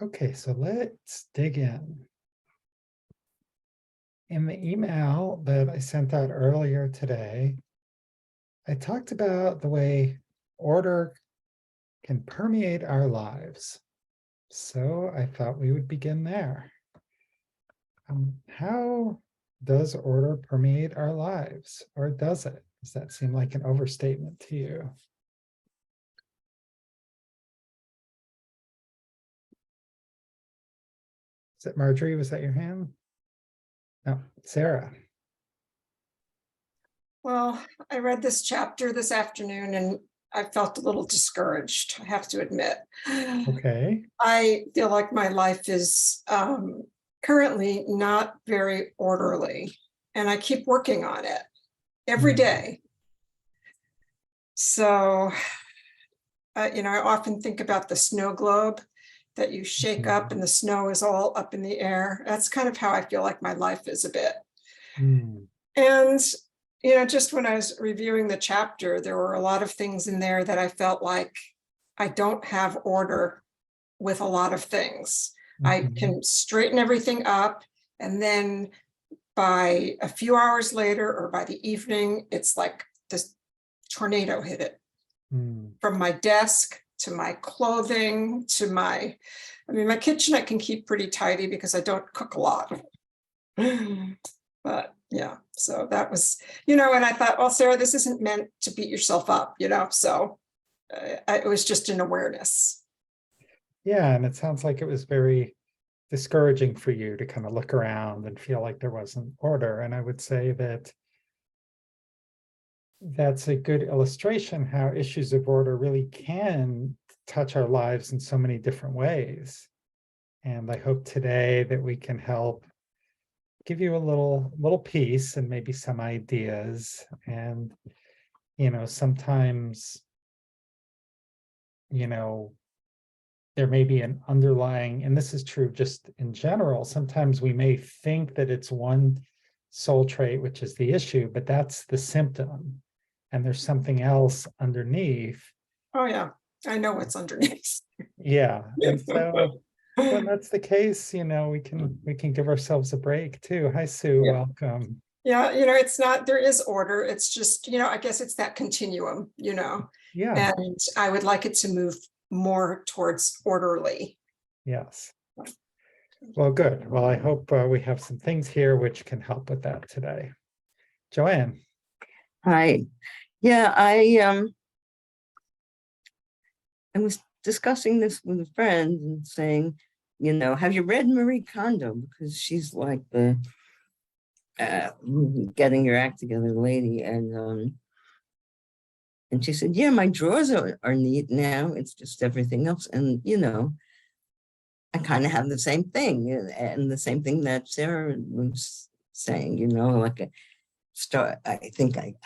Okay, so let's dig in. In the email that I sent out earlier today, I talked about the way order can permeate our lives. So I thought we would begin there. How does order permeate our lives, or does it? Does that seem like an overstatement to you? Is it Marjorie? Was that your hand? No, Sarah. Well, I read this chapter this afternoon and I felt a little discouraged, I have to admit. Okay. I feel like my life is currently not very orderly, and I keep working on it every day. So, I often think about the snow globe that you shake up and the snow is all up in the air. That's kind of how I feel like my life is a bit. Mm. And just when I was reviewing the chapter, there were a lot of things in there that I felt like I don't have order with a lot of things. I can straighten everything up, and then by a few hours later or by the evening, it's like this tornado hit it. From my desk to my clothing to my kitchen I can keep pretty tidy because I don't cook a lot. But yeah, so that was, and I thought, well, Sarah, this isn't meant to beat yourself up, so it was just an awareness. Yeah, and it sounds like it was very discouraging for you to kind of look around and feel like there wasn't order. And I would say that that's a good illustration how issues of order really can touch our lives in so many different ways. And I hope today that we can help give you a little piece and maybe some ideas. And sometimes there may be an underlying, and this is true just in general, sometimes we may think that it's one soul trait which is the issue, but that's the symptom, and there's something else underneath. Oh yeah, I know what's underneath. Yeah, and so when that's the case, we can give ourselves a break too. Hi, Sue. Yeah. Welcome. Yeah, it's not, there is order. It's just, I guess it's that continuum, Yeah. and I would like it to move more towards orderly. Yes. Well, good. Well, I hope we have some things here which can help with that today. Joanne. Hi. Yeah, I was discussing this with a friend and saying, have you read Marie Kondo? Because she's like the getting your act together lady. And she said, yeah, my drawers are neat now. It's just everything else. And, I kind of have the same thing, and the same thing that Sarah was saying, like I think I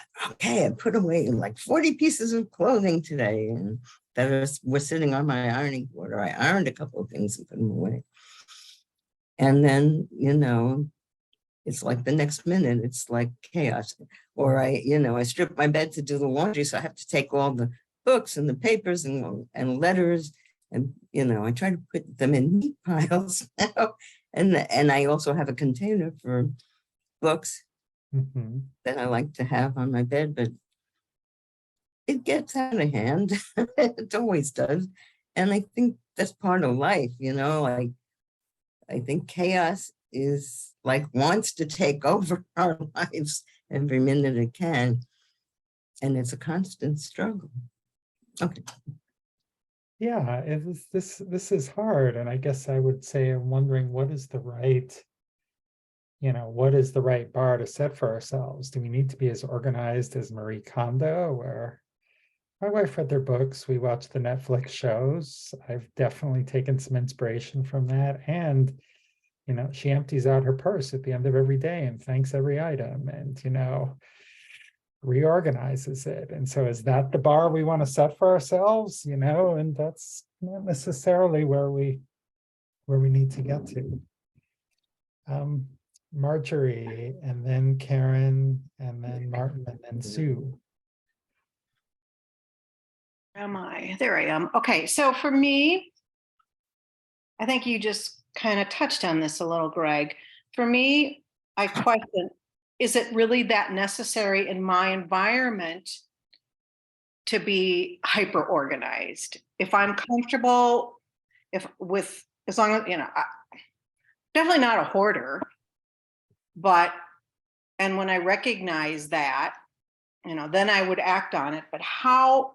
put away like 40 pieces of clothing today, and that were sitting on my ironing board, or I ironed a couple of things and put them away. And then, it's like the next minute, it's like chaos. Or I strip my bed to do the laundry, so I have to take all the books and the papers and letters, and I try to put them in neat piles now. And I also have a container for books that I like to have on my bed, but it gets out of hand. It always does. And I think that's part of life, like I think chaos is like wants to take over our lives every minute it can. And it's a constant struggle. Okay. Yeah, this is hard. And I guess I would say I'm wondering what is the right bar to set for ourselves? Do we need to be as organized as Marie Kondo, where my wife read their books, we watched the Netflix shows? I've definitely taken some inspiration from that. And, she empties out her purse at the end of every day and thanks every item and, reorganizes it. And so is that the bar we want to set for ourselves? And that's not necessarily where we need to get to. Marjorie, and then Karen, and then Martin, and then Sue. Am I? There I am. Okay, so for me, I think you just kind of touched on this a little, Greg. For me, I question, is it really that necessary in my environment to be hyper organized? If I'm comfortable, as long as, definitely not a hoarder, and when I recognize that, then I would act on it. But how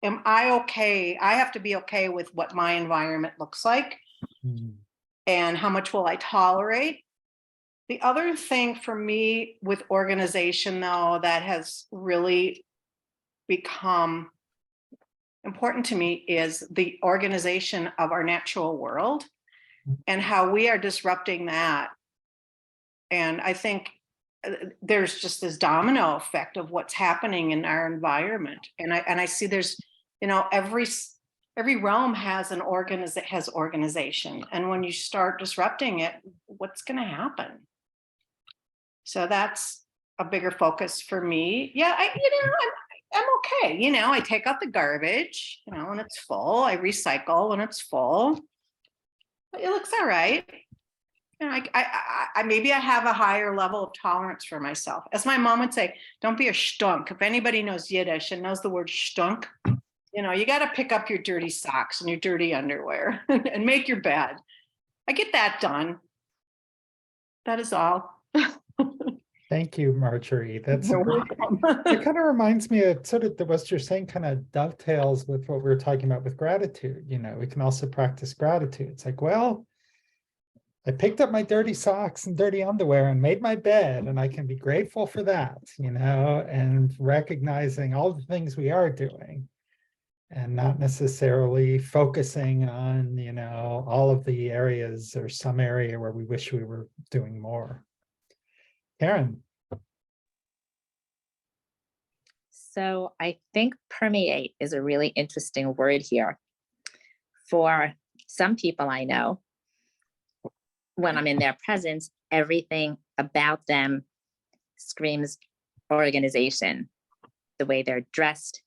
am I okay? I have to be okay with what my environment looks like. And how much will I tolerate? The other thing for me with organization, though, that has really become important to me is the organization of our natural world and how we are disrupting that. And I think there's just this domino effect of what's happening in our environment. And I see there's, every realm has organization. And when you start disrupting it, what's going to happen? So that's a bigger focus for me. Yeah, I'm okay. I take out the garbage, when it's full. I recycle when it's full. It looks all right. I maybe I have a higher level of tolerance for myself. As my mom would say, don't be a stunk. If anybody knows Yiddish and knows the word stunk, you got to pick up your dirty socks and your dirty underwear and make your bed. I get that done. That is all. Thank you, Marjorie. That's You're great. welcome. It kind of reminds me of sort of what you're saying kind of dovetails with what we were talking about with gratitude. We can also practice gratitude. It's like, well, I picked up my dirty socks and dirty underwear and made my bed, and I can be grateful for that, and recognizing all the things we are doing and not necessarily focusing on, all of the areas or some area where we wish we were doing more. Karen. So I think permeate is a really interesting word here. For some people I know, when I'm in their presence, everything about them screams organization. The way they're dressed,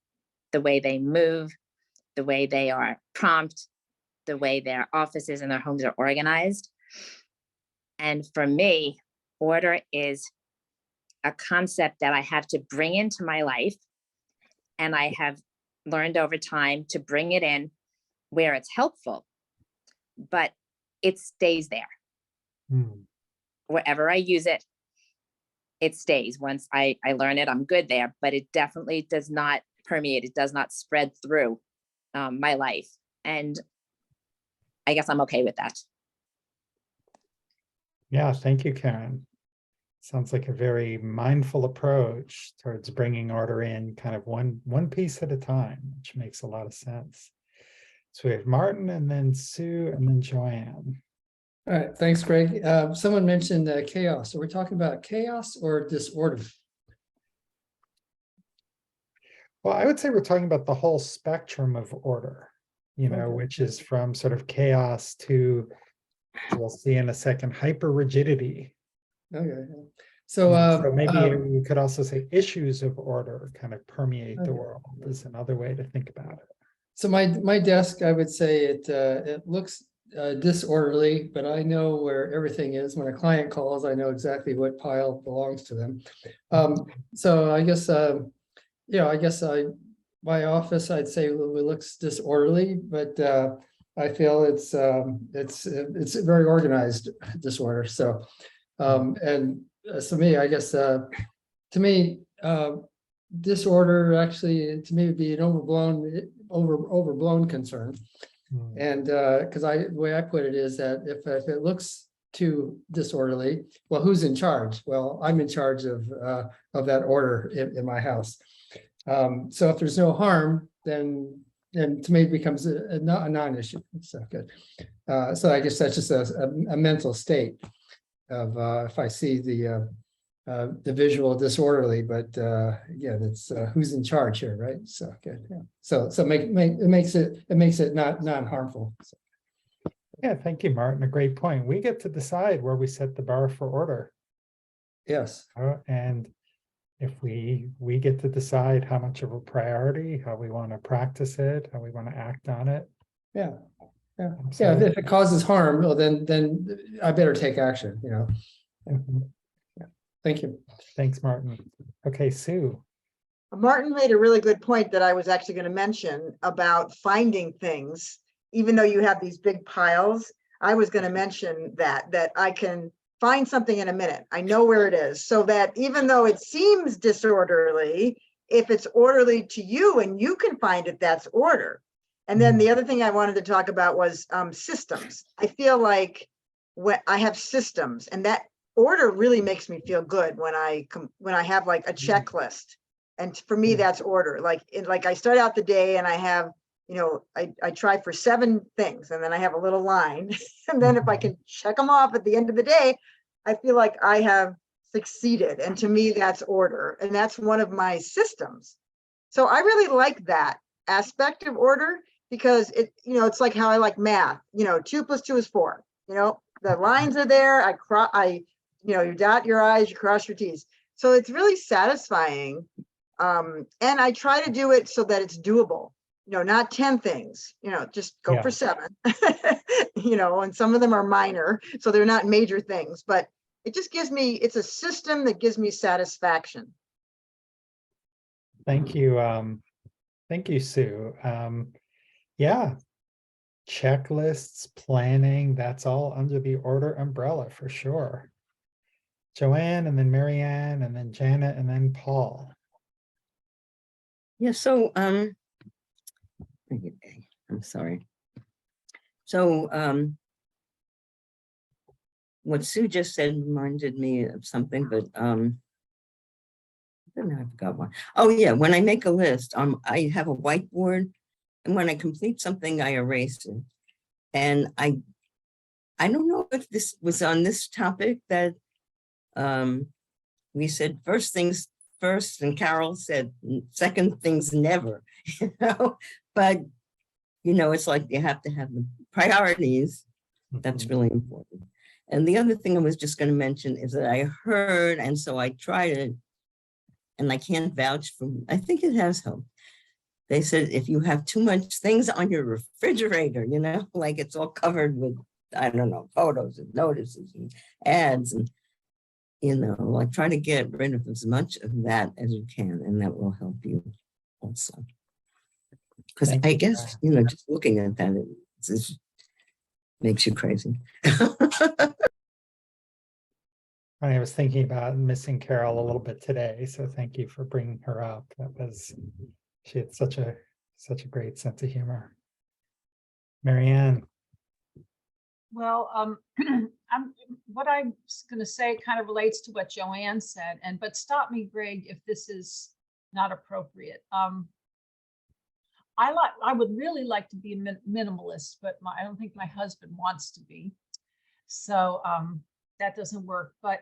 the way they move, the way they are prompt, the way their offices and their homes are organized. And for me, order is a concept that I have to bring into my life. And I have learned over time to bring it in where it's helpful, but it stays there. Wherever I use it, it stays. Once I learn it, I'm good there, but it definitely does not permeate. It does not spread through my life. And I guess I'm okay with that. Yeah, thank you, Karen. Sounds like a very mindful approach towards bringing order in kind of one piece at a time, which makes a lot of sense. So we have Martin and then Sue and then Joanne. All right, thanks, Greg. Someone mentioned chaos. Are we talking about chaos or disorder? Well, I would say we're talking about the whole spectrum of order, Okay. which is from sort of chaos to, we'll see in a second, hyper rigidity. Okay. So maybe we could also say issues of order kind of permeate the world is another way to think about it. So my desk, I would say it looks disorderly, but I know where everything is. When a client calls, I know exactly what pile belongs to them. So I guess my office, I'd say it looks disorderly, but I feel it's a very organized disorder. So so me, I guess to me, disorder actually to me would be an overblown concern. And because the way I put it is that if it looks too disorderly, well, who's in charge? Well, I'm in charge of that order in my house. So if there's no harm, then to me it becomes a non-issue. So good. So I guess that's just a mental state of if I see the visual disorderly, but again, it's who's in charge here, right? So good. Yeah. So it makes it not non-harmful. So. Yeah, thank you, Martin. A great point. We get to decide where we set the bar for order. Yes. And if we get to decide how much of a priority, how we want to practice it, how we want to act on it. Yeah. Yeah, Absolutely. if it causes harm, well, then I better take action, you know. Mhm. Thank you. Thanks, Martin. Okay, Sue. Martin made a really good point that I was actually going to mention about finding things, even though you have these big piles. I was going to mention that I can find something in a minute. I know where it is, so that even though it seems disorderly, if it's orderly to you and you can find it, that's order. And then the other thing I wanted to talk about was systems. I feel like when I have systems, and that order really makes me feel good when I have like a checklist. And for me, that's order. Like I start out the day and I have, I try for 7 things, and then I have a little line. And then if I can check them off at the end of the day, I feel like I have succeeded. And to me, that's order. And that's one of my systems. So I really like that aspect of order, because it's like how I like math. 2 + 2 is 4. The lines are there. You dot your I's, you cross your T's. So it's really satisfying. And I try to do it so that it's doable, not 10 things, just go for 7, and some of them are minor, so they're not major things, but it just it's a system that gives me satisfaction. Thank you. Thank you, Sue. Yeah, checklists, planning, that's all under the order umbrella for sure. Joanne, and then Marianne, and then Janet, and then Paul. Yeah, so I'm sorry. So what Sue just said reminded me of something, but I forgot one. Oh yeah, when I make a list, I have a whiteboard, and when I complete something, I erase it. And I don't know if this was on this topic that we said first things first, and Carol said second things never, but it's like you have to have the priorities. That's really important. And the other thing I was just going to mention is that I heard, and so I tried it, and I can't vouch for, I think it has helped. They said if you have too much things on your refrigerator, like it's all covered with, I don't know, photos and notices and ads, and like try to get rid of as much of that as you can, and that will help you also. Because I guess, just looking at that, it just makes you crazy. I was thinking about missing Carol a little bit today, so thank you for bringing her up. She had such a great sense of humor. Marianne. Well, what I'm going to say kind of relates to what Joanne said, but stop me, Greg, if this is not appropriate. I would really like to be a minimalist, but I don't think my husband wants to be. So that doesn't work. But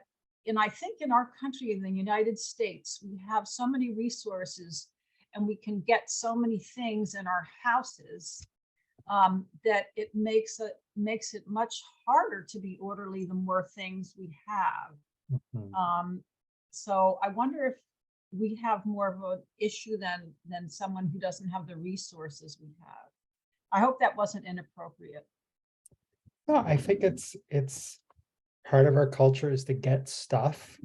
I think in our country, in the United States, we have so many resources, and we can get so many things in our houses that it makes it much harder to be orderly the more things we have. So I wonder if we have more of an issue than someone who doesn't have the resources we have. I hope that wasn't inappropriate. No, I think it's part of our culture is to get stuff.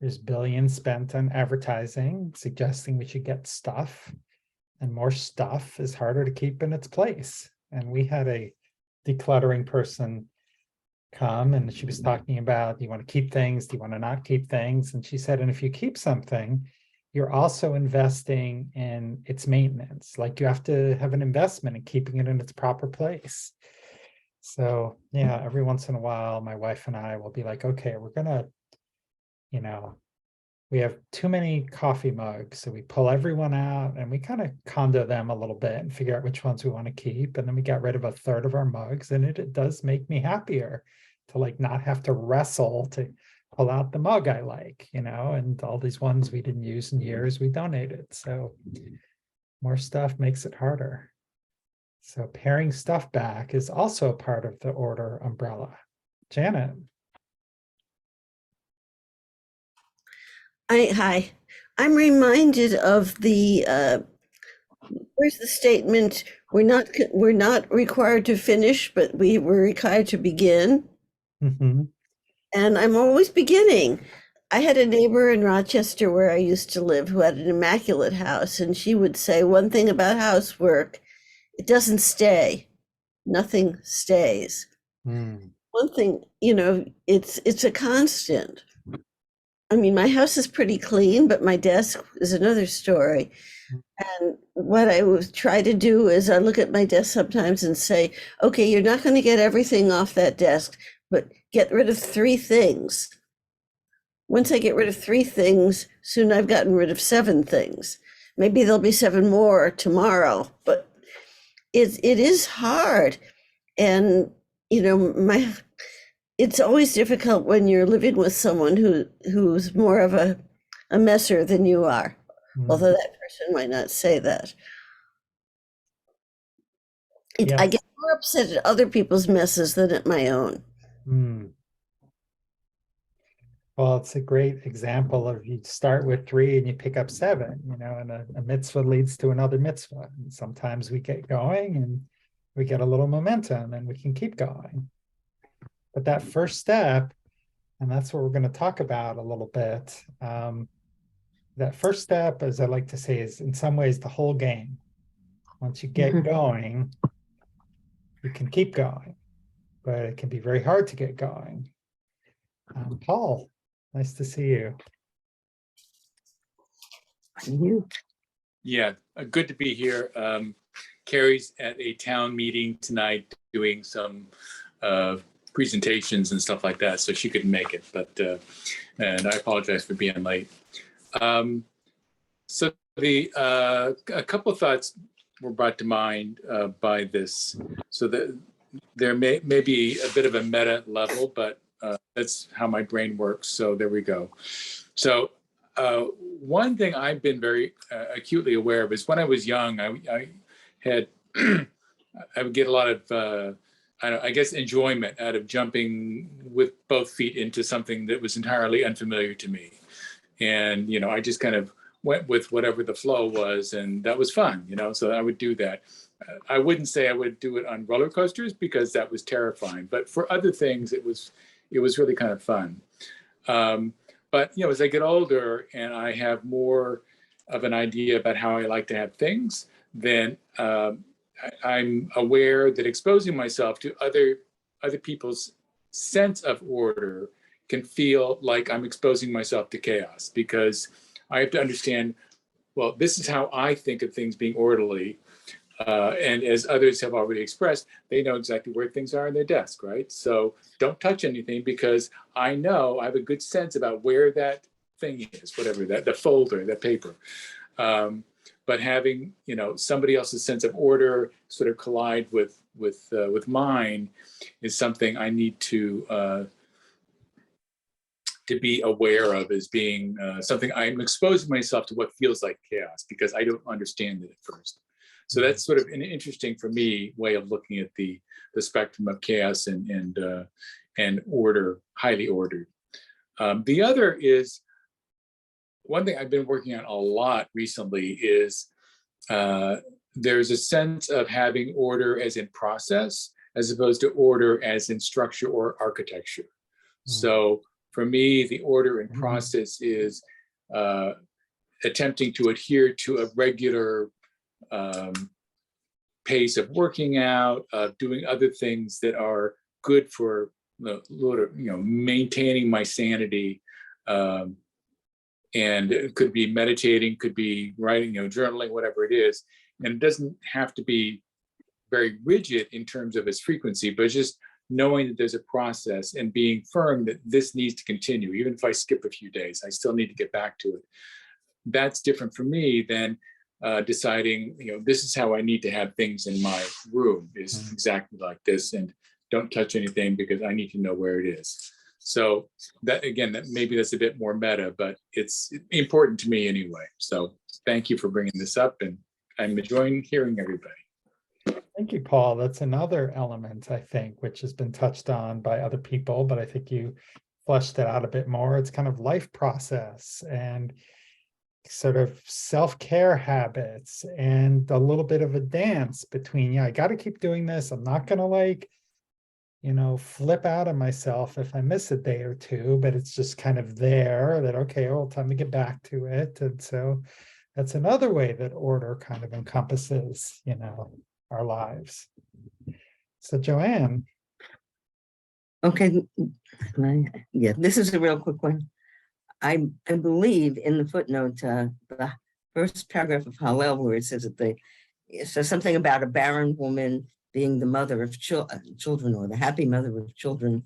There's billions spent on advertising suggesting we should get stuff, and more stuff is harder to keep in its place. And we had a decluttering person come, and she was talking about, do you want to keep things? Do you want to not keep things? And she said, and if you keep something, you're also investing in its maintenance. Like you have to have an investment in keeping it in its proper place. So yeah, every once in a while, my wife and I will be like, okay, we're gonna, we have too many coffee mugs. So we pull everyone out and we kind of condo them a little bit and figure out which ones we want to keep. And then we got rid of a third of our mugs, and it does make me happier to like not have to wrestle to pull out the mug I like, and all these ones we didn't use in years, we donated. So more stuff makes it harder. So paring stuff back is also a part of the order umbrella. Janet. Hi. I'm reminded of the Where's the statement? We're not required to finish, but we were required to begin. Mhm. And I'm always beginning. I had a neighbor in Rochester where I used to live who had an immaculate house, and she would say one thing about housework, it doesn't stay. Nothing stays. Mm. One thing, it's a constant. I mean, my house is pretty clean, but my desk is another story. And what I would try to do is I look at my desk sometimes and say, okay, you're not going to get everything off that desk, but get rid of 3 things. Once I get rid of 3 things, soon I've gotten rid of 7 things. Maybe there'll be 7 more tomorrow, but it is hard. And, it's always difficult when you're living with someone who's more of a messer than you are, although that person might not say that. I Yes. get more upset at other people's messes than at my own. Mm. Well, it's a great example of you start with 3 and you pick up 7, and a mitzvah leads to another mitzvah. And sometimes we get going and we get a little momentum and we can keep going. But that first step, and that's what we're going to talk about a little bit. That first step, as I like to say, is in some ways the whole game. Once you get going, you can keep going, but it can be very hard to get going. Paul, nice to see you. Yeah, good to be here. Carrie's at a town meeting tonight doing some presentations and stuff like that, so she couldn't make it, but and I apologize for being late. So a couple of thoughts were brought to mind by this. So that there may be a bit of a meta level, but that's how my brain works. So there we go. So one thing I've been very acutely aware of is when I was young, I had I would get a lot of I guess enjoyment out of jumping with both feet into something that was entirely unfamiliar to me, and I just kind of went with whatever the flow was, and that was fun. So I would do that. I wouldn't say I would do it on roller coasters because that was terrifying, but for other things it was really kind of fun. But as I get older and I have more of an idea about how I like to have things, then I'm aware that exposing myself to other people's sense of order can feel like I'm exposing myself to chaos, because I have to understand, well, this is how I think of things being orderly. And as others have already expressed, they know exactly where things are in their desk, right? So don't touch anything, because I know I have a good sense about where that thing is, whatever the folder, that paper. But having somebody else's sense of order sort of collide with mine is something I need to be aware of as being something I'm exposing myself to what feels like chaos, because I don't understand it at first. So that's sort of an interesting, for me, way of looking at the spectrum of chaos and order, highly ordered. The other is, one thing I've been working on a lot recently is there's a sense of having order as in process, as opposed to order as in structure or architecture. So for me, the order and process is attempting to adhere to a regular pace of working out, of doing other things that are good for maintaining my sanity. And it could be meditating, could be writing, journaling, whatever it is. And it doesn't have to be very rigid in terms of its frequency, but just knowing that there's a process and being firm that this needs to continue. Even if I skip a few days, I still need to get back to it. That's different for me than deciding, this is how I need to have things in my room, is exactly like this, and don't touch anything because I need to know where it is. So that, again, that maybe that's a bit more meta, but it's important to me anyway. So thank you for bringing this up, and I'm enjoying hearing everybody. Thank you, Paul. That's another element, I think, which has been touched on by other people, but I think you fleshed it out a bit more. It's kind of life process, and sort of self-care habits and a little bit of a dance between, yeah, I got to keep doing this. I'm not going to like, flip out on myself if I miss a day or two, but it's just kind of there that, okay, well, time to get back to it. And so that's another way that order kind of encompasses, our lives. So Joanne. Okay, yeah, this is a real quick one. I believe in the footnote, the first paragraph of Hallel, where it says that it says something about a barren woman being the mother of children, or the happy mother of children,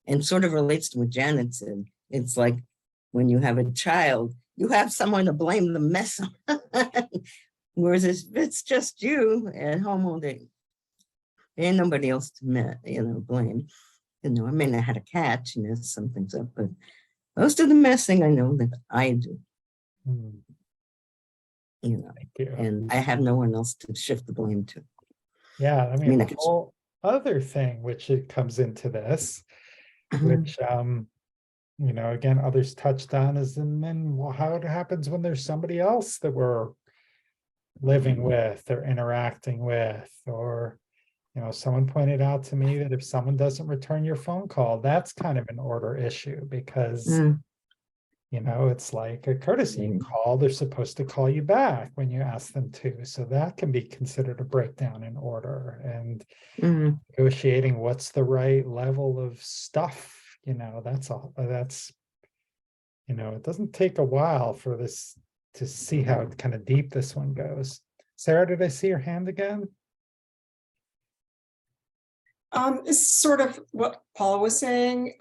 and sort of relates to what Janet said. It's like when you have a child, you have someone to blame the mess on. Whereas it's just you at home all day, there ain't nobody else to blame. I mean, I had a cat, she messed some things up, but most of the messing I know that I do. Thank you. And I have no one else to shift the blame to. Yeah, I mean, mean, I the could- whole other thing which it comes into this, which again, others touched on, is and then how it happens when there's somebody else that we're living with or interacting with, or someone pointed out to me that if someone doesn't return your phone call, that's kind of an order issue, because it's like a courtesy. You call, they're supposed to call you back when you ask them to. So that can be considered a breakdown in order, and negotiating what's the right level of stuff. That's all. That's, it doesn't take a while for this to see how kind of deep this one goes. Sarah, did I see your hand again? It's sort of what Paula was saying.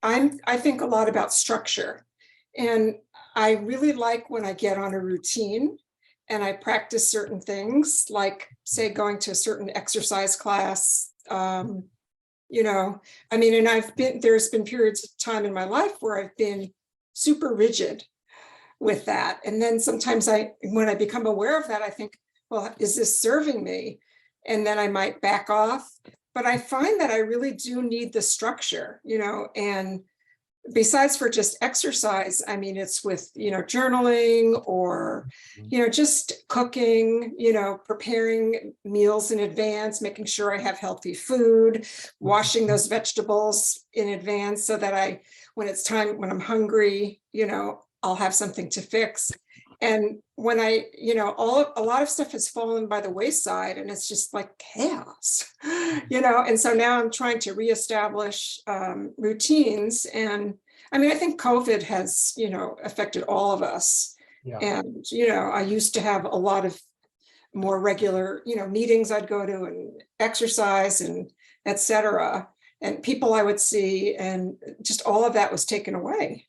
I think a lot about structure, and I really like when I get on a routine and I practice certain things, like say going to a certain exercise class. And there's been periods of time in my life where I've been super rigid with that. And then sometimes when I become aware of that, I think, well, is this serving me? And then I might back off. But I find that I really do need the structure, and besides for just exercise, it's with, journaling or, just cooking, preparing meals in advance, making sure I have healthy food, washing those vegetables in advance so that when it's time, when I'm hungry, I'll have something to fix. And when a lot of stuff has fallen by the wayside, and it's just like chaos, and so now I'm trying to reestablish routines. And I think COVID has, affected all of us. Yeah. And, I used to have a lot of more regular, meetings I'd go to and exercise and et cetera, and people I would see, and just all of that was taken away.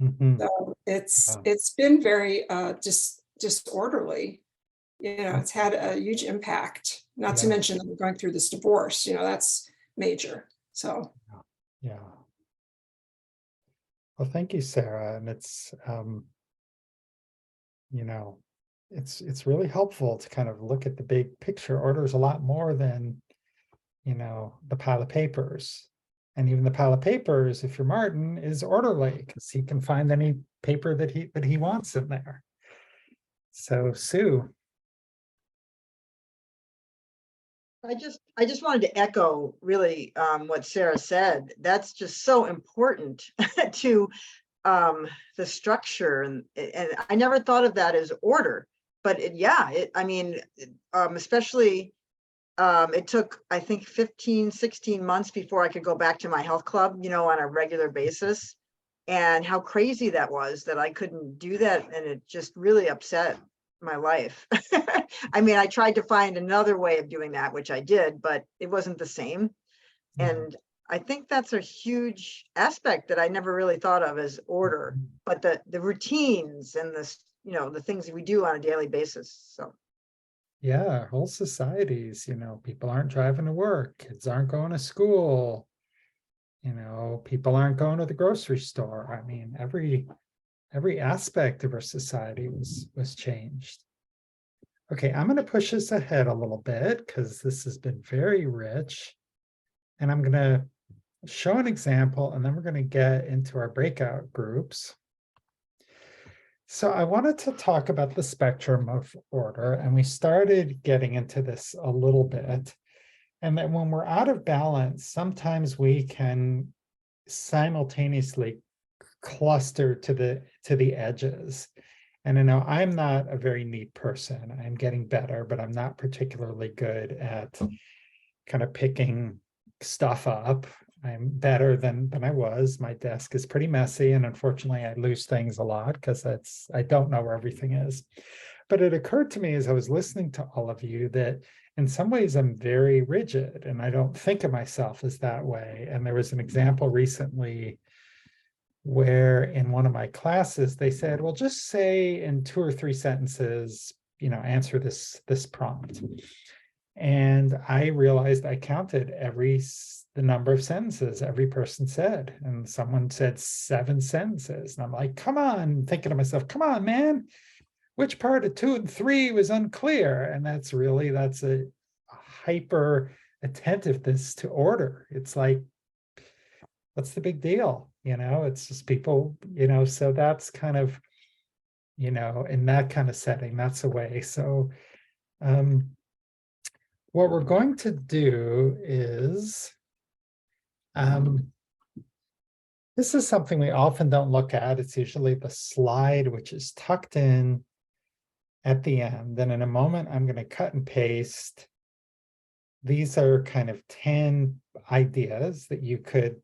So it's been very disorderly. It's had a huge impact, not to mention that we're going through this divorce, that's major. So yeah. Well, thank you, Sarah. And it's it's really helpful to kind of look at the big picture. Order is a lot more than the pile of papers. And even the pile of papers, if you're Martin, is orderly because he can find any paper that he wants in there. So Sue. I just wanted to echo really what Sarah said. That's just so important to the structure, and I never thought of that as order, but especially it took, I think, 15, 16 months before I could go back to my health club, on a regular basis, and how crazy that was that I couldn't do that. And it just really upset my life. I tried to find another way of doing that, which I did, but it wasn't the same. And I think that's a huge aspect that I never really thought of as order, but the routines and the things that we do on a daily basis. So. Yeah, whole societies, people aren't driving to work, kids aren't going to school, people aren't going to the grocery store. Every aspect of our society was changed. Okay, I'm going to push this ahead a little bit because this has been very rich. And I'm going to show an example, and then we're going to get into our breakout groups. So I wanted to talk about the spectrum of order, and we started getting into this a little bit. And that when we're out of balance, sometimes we can simultaneously cluster to the edges. And I know I'm not a very neat person. I'm getting better, but I'm not particularly good at kind of picking stuff up. I'm better than I was. My desk is pretty messy, and unfortunately I lose things a lot because I don't know where everything is. But it occurred to me as I was listening to all of you that in some ways I'm very rigid and I don't think of myself as that way. And there was an example recently where in one of my classes they said, well, just say in 2 or 3 sentences, answer this prompt. And I realized I counted the number of sentences every person said. And someone said 7 sentences. And I'm like, come on, thinking to myself, come on, man, which part of 2 and 3 was unclear? And that's a hyper attentiveness to order. It's like, what's the big deal? It's just people, so that's kind of, in that kind of setting, that's a way. So what we're going to do is, this is something we often don't look at. It's usually the slide, which is tucked in at the end. Then in a moment, I'm going to cut and paste. These are kind of 10 ideas that you could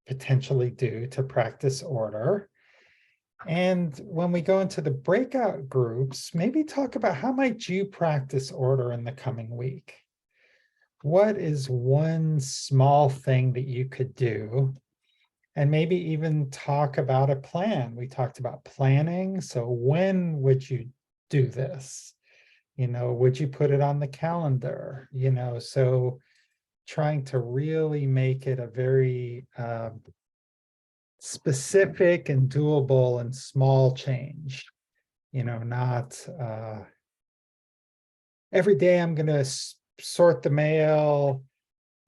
potentially do to practice order. And when we go into the breakout groups, maybe talk about how might you practice order in the coming week? What is one small thing that you could do? And maybe even talk about a plan. We talked about planning. So when would you do this? Would you put it on the calendar? So trying to really make it a very specific and doable and small change, not every day I'm going to sort the mail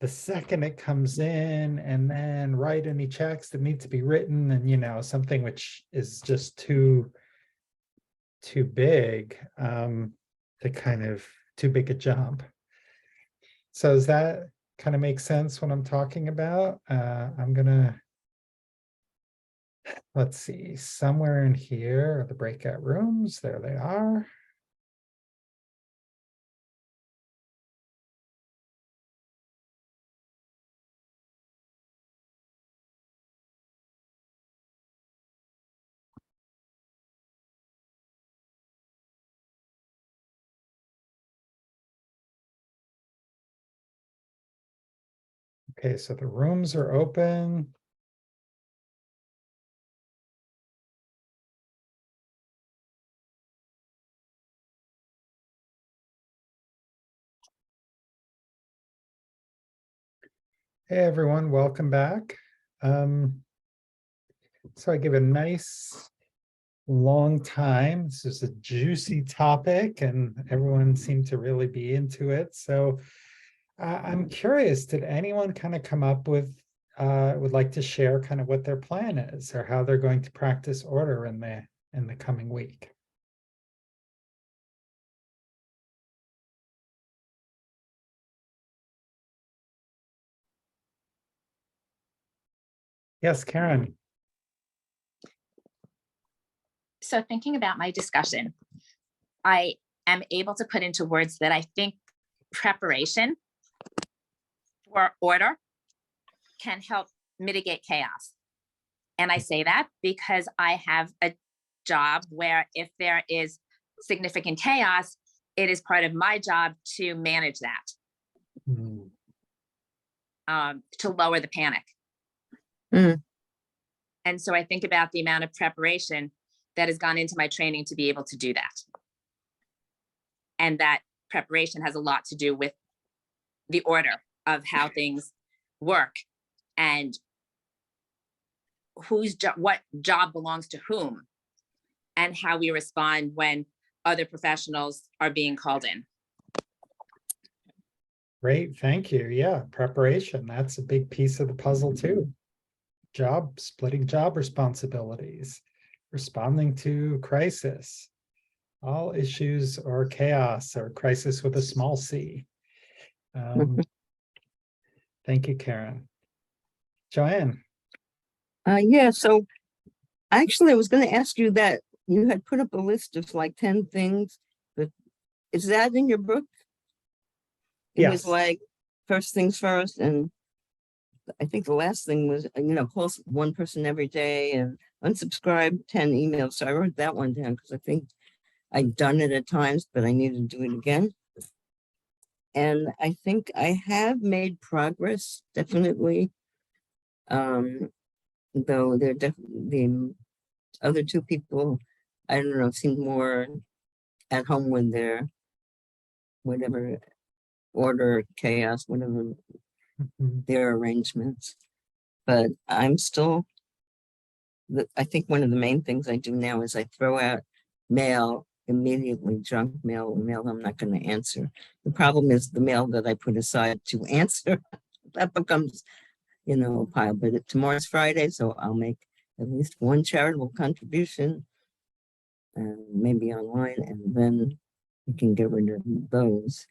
the second it comes in and then write any checks that need to be written, and something which is just too big, to kind of too big a jump. So does that kind of make sense what I'm talking about? I'm gonna, let's see, somewhere in here are the breakout rooms. There they are. Okay, so the rooms are open. Hey everyone, welcome back. So I give a nice long time. This is a juicy topic and everyone seemed to really be into it. So I'm curious, did anyone kind of come up with, would like to share kind of what their plan is or how they're going to practice order in the coming week? Yes, Karen. So thinking about my discussion, I am able to put into words that I think preparation for order can help mitigate chaos. And I say that because I have a job where if there is significant chaos, it is part of my job to manage that, to lower the panic. And so I think about the amount of preparation that has gone into my training to be able to do that. And that preparation has a lot to do with the order of how things work and what job belongs to whom and how we respond when other professionals are being called in. Great, thank you. Yeah, preparation, that's a big piece of the puzzle too. Splitting job responsibilities. responding to crisis, all issues or chaos or crisis with a small c. Thank you, Karen. Joanne. Yeah, so actually I was going to ask you that you had put up a list of like 10 things, but is that in your book? It was Yes. like first things first, and I think the last thing was, call one person every day and unsubscribe 10 emails. So I wrote that one down because I think I'd done it at times, but I need to do it again. And I think I have made progress, definitely. Though the other two people, I don't know, seem more at home with their whatever order, chaos, whatever their arrangements. But I'm still, I think one of the main things I do now is I throw out mail immediately, junk mail, mail I'm not going to answer. The problem is the mail that I put aside to answer, that becomes, a pile. But tomorrow's Friday, so I'll make at least one charitable contribution, and maybe online, and then we can get rid of those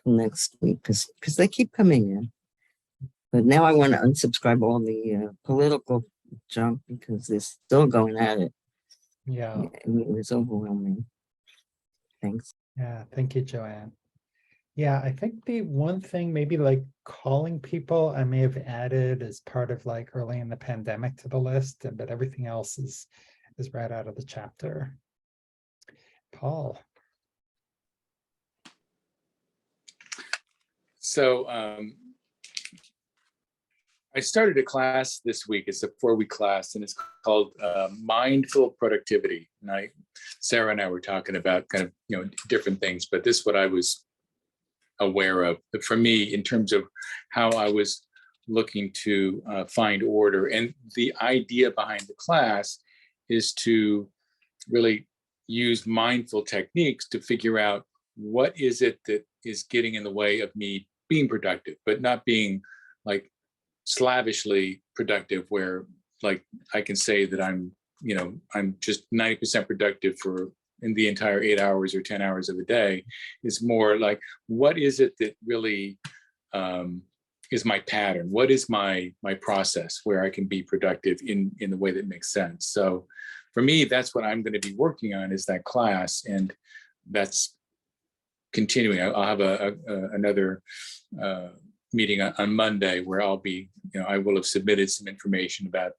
till next week because they keep coming in. But now I want to unsubscribe all the political junk because they're still going at it. Yeah. It was overwhelming. Thanks. Yeah. Thank you, Joanne. Yeah, I think the one thing maybe like calling people I may have added as part of like early in the pandemic to the list, but everything else is right out of the chapter. Paul. So I started a class this week. It's a 4-week class, and it's called Mindful Productivity. And Sarah and I were talking about kind of different things, but this is what I was aware of for me in terms of how I was looking to find order. And the idea behind the class is to really use mindful techniques to figure out what is it that is getting in the way of me being productive, but not being like slavishly productive where like I can say that I'm just 90% productive in the entire 8 hours or 10 hours of a day. Is more like, what is it that really is my pattern? What is my process where I can be productive in the way that makes sense? So for me, that's what I'm going to be working on, is that class. And that's continuing. I'll have another meeting on Monday where I'll be, I will have submitted some information about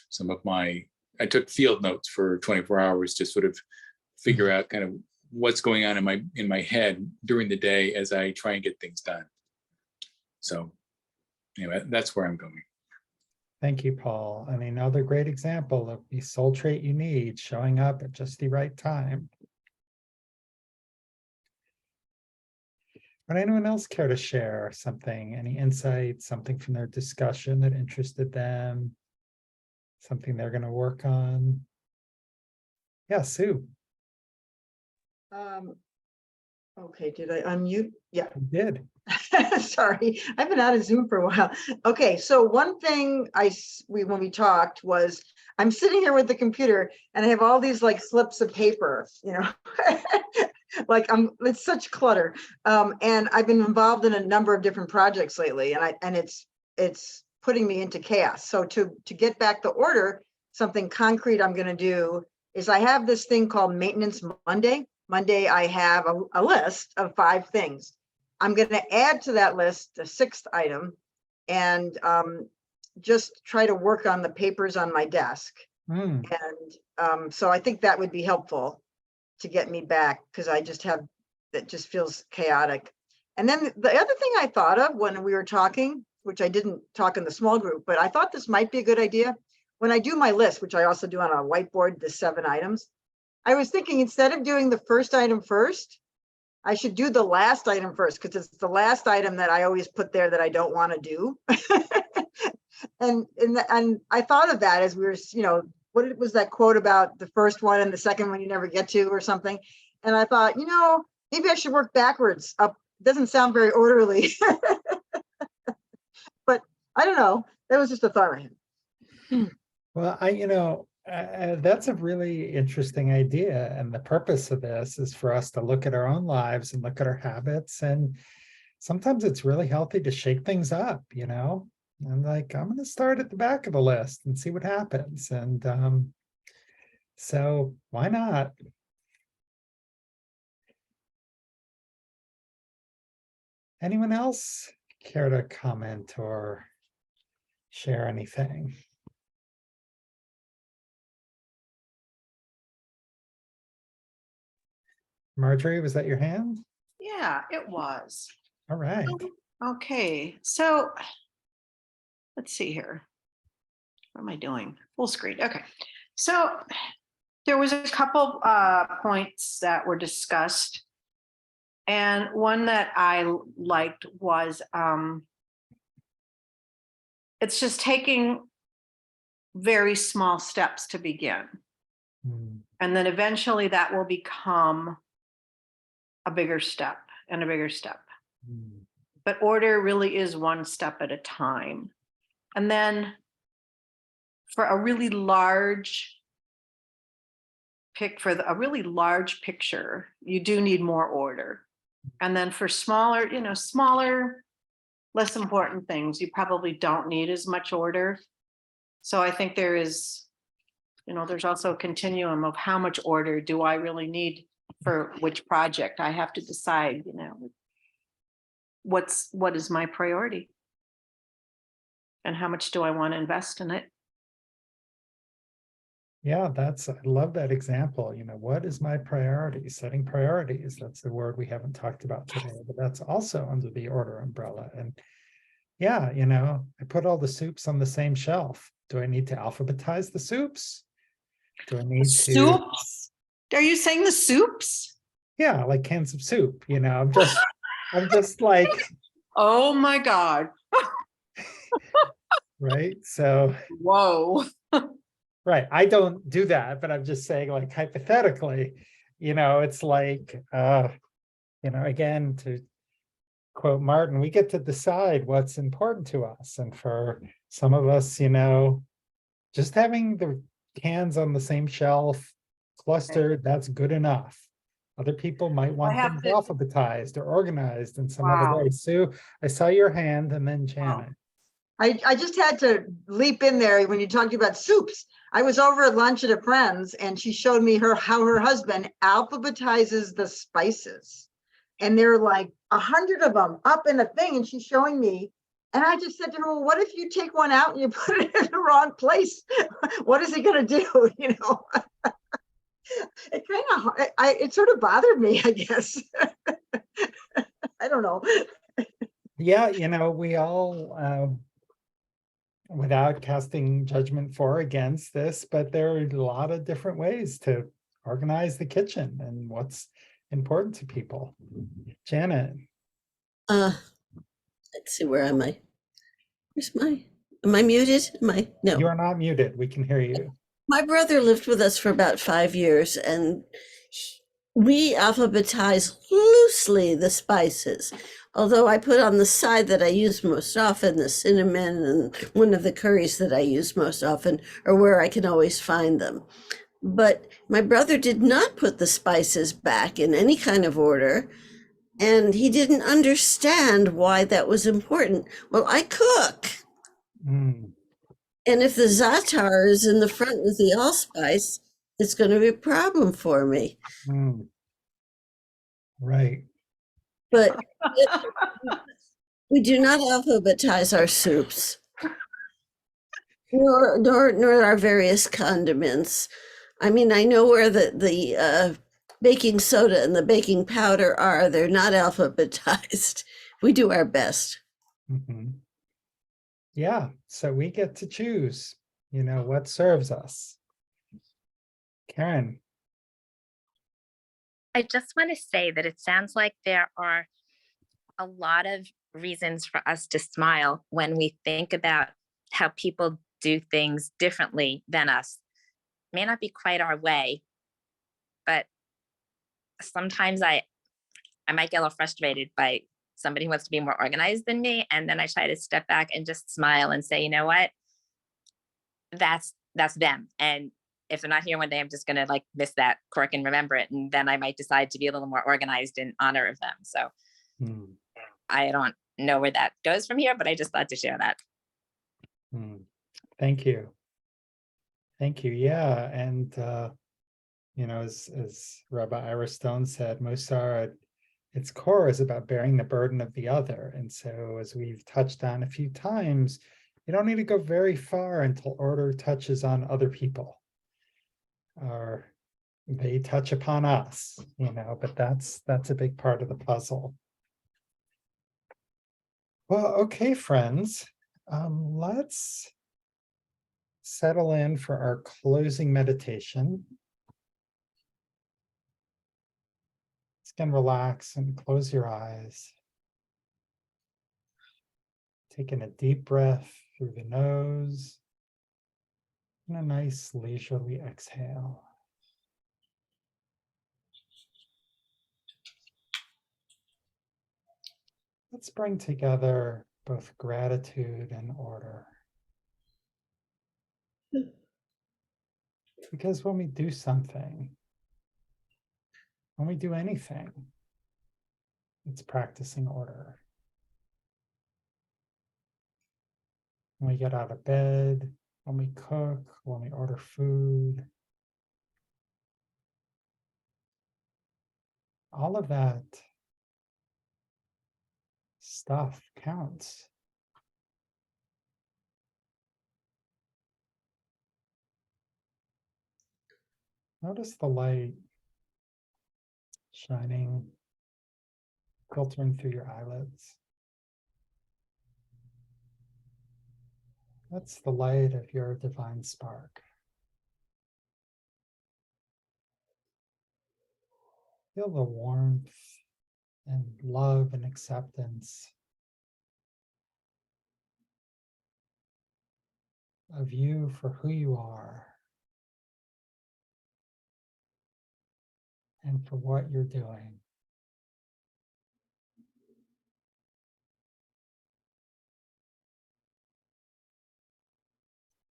some of I took field notes for 24 hours to sort of figure out kind of what's going on in my head during the day as I try and get things done. So anyway, that's where I'm going. Thank you, Paul. And another great example of the soul trait you need, showing up at just the right time. Would anyone else care to share something, any insights, something from their discussion that interested them, something they're going to work on? Yeah, Sue. Okay, did I unmute? Yeah. You did. Sorry, I've been out of Zoom for a while. Okay, so one thing when we talked was I'm sitting here with the computer and I have all these like slips of paper, like it's such clutter. And I've been involved in a number of different projects lately, and it's putting me into chaos. So to get back the order, something concrete I'm going to do is I have this thing called Maintenance Monday. Monday, I have a list of 5 things. I'm going to add to that list the 6th item and just try to work on the papers on my desk. And so I think that would be helpful to get me back, because I just have, that just feels chaotic. And then the other thing I thought of when we were talking, which I didn't talk in the small group, but I thought this might be a good idea. When I do my list, which I also do on a whiteboard, the 7 items, I was thinking instead of doing the first item first, I should do the last item first, because it's the last item that I always put there that I don't want to do. and I thought of that as we were, what was that quote about the first one and the second one you never get to or something? And I thought, maybe I should work backwards up. It doesn't sound very orderly, but I don't know. That was just a thought I had. Well, That's a really interesting idea. And the purpose of this is for us to look at our own lives and look at our habits. And sometimes it's really healthy to shake things up, you know? And like, I'm going to start at the back of the list and see what happens. And so why not? Anyone else care to comment or share anything? Marjorie, was that your hand? Yeah, it was. All right. Okay, so let's see here. What am I doing? Full screen. Okay. So there was a couple points that were discussed. And one that I liked was it's just taking very small steps to begin. And then eventually that will become a bigger step and a bigger step. But order really is one step at a time. And then for a really large picture, you do need more order. And then for smaller, less important things, you probably don't need as much order. So I think there's also a continuum of how much order do I really need for which project. I have to decide, what is my priority and how much do I want to invest in it? Yeah, I love that example. What is my priority? Setting priorities. That's the word we haven't talked about today, but that's also under the order umbrella. And yeah, I put all the soups on the same shelf. Do I need to alphabetize the soups? Do I need to? Soups? Are you saying the soups? Yeah, like cans of soup, I'm just like, oh my God. Right. So, whoa. Right. I don't do that, but I'm just saying, like, hypothetically, it's like, again, to quote Martin, we get to decide what's important to us. And for some of us, just having the cans on the same shelf clustered, that's good enough. Other people might want things alphabetized or organized in some other way. Sue, I saw your hand, and then Janet. I just had to leap in there when you talked about soups. I was over at lunch at a friend's and she showed me how her husband alphabetizes the spices. And there are like 100 of them up in a thing, and she's showing me. And I just said to her, well, what if you take one out and you put it in the wrong place? What is he going to do? It it sort of bothered me, I guess. I don't know. Yeah, we all, without casting judgment for or against this, but there are a lot of different ways to organize the kitchen and what's important to people. Janet. Let's see, where am I? Am I muted? No. You are not muted. We can hear you. My brother lived with us for about 5 years, and we alphabetize loosely the spices. Although I put on the side that I use most often, the cinnamon, and one of the curries that I use most often, or where I can always find them. But my brother did not put the spices back in any kind of order, and he didn't understand why that was important. Well, I cook. And if the za'atar is in the front with the allspice, it's going to be a problem for me. Right. But we do not alphabetize our soups, nor our various condiments. I mean, I know where the baking soda and the baking powder are. They're not alphabetized. We do our best. Yeah, so we get to choose, what serves us. Karen. I just want to say that it sounds like there are a lot of reasons for us to smile when we think about how people do things differently than us. May not be quite our way, but sometimes I might get a little frustrated by somebody who wants to be more organized than me. And then I try to step back and just smile and say, you know what? That's them. And if they're not here one day, I'm just gonna like miss that quirk and remember it. And then I might decide to be a little more organized in honor of them. So Hmm, I don't know where that goes from here, but I just thought to share that. hmm. Thank you. Thank you. Yeah. And, as Rabbi Ira Stone said, Mussar at its core is about bearing the burden of the other. And so, as we've touched on a few times, you don't need to go very far until order touches on other people, or they touch upon us, but that's a big part of the puzzle. Well, okay, friends, let's settle in for our closing meditation. Just can relax and close your eyes. Taking a deep breath through the nose and a nice leisurely exhale. Let's bring together both gratitude and order. Because when we do something, when we do anything, it's practicing order. When we get out of bed, when we cook, when we order food, all of that stuff counts. Notice the light shining, filtering through your eyelids. That's the light of your divine spark. Feel the warmth and love and acceptance of you for who you are and for what you're doing.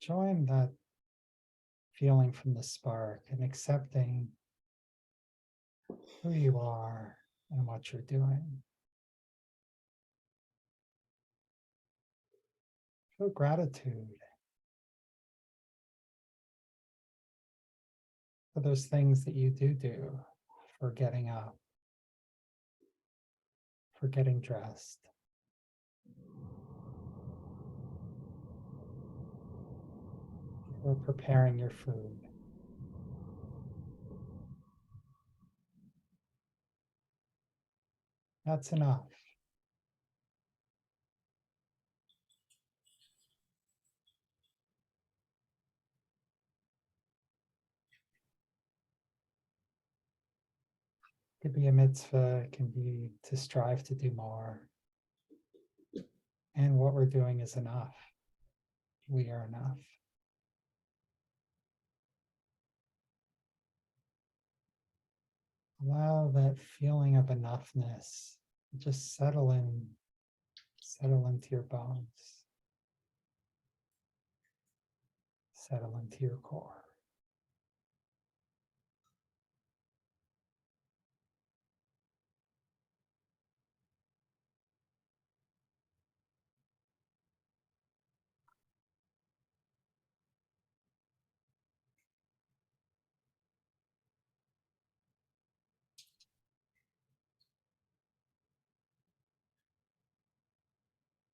Join that feeling from the spark and accepting who you are and what you're doing. Feel gratitude for those things that you do, for getting up, for getting dressed, for preparing your food. That's enough. It could be a mitzvah, it can be to strive to do more. And what we're doing is enough. We are enough. Allow that feeling of enoughness to just settle into your bones, settle into your core.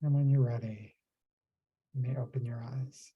And when you're ready, you may open your eyes.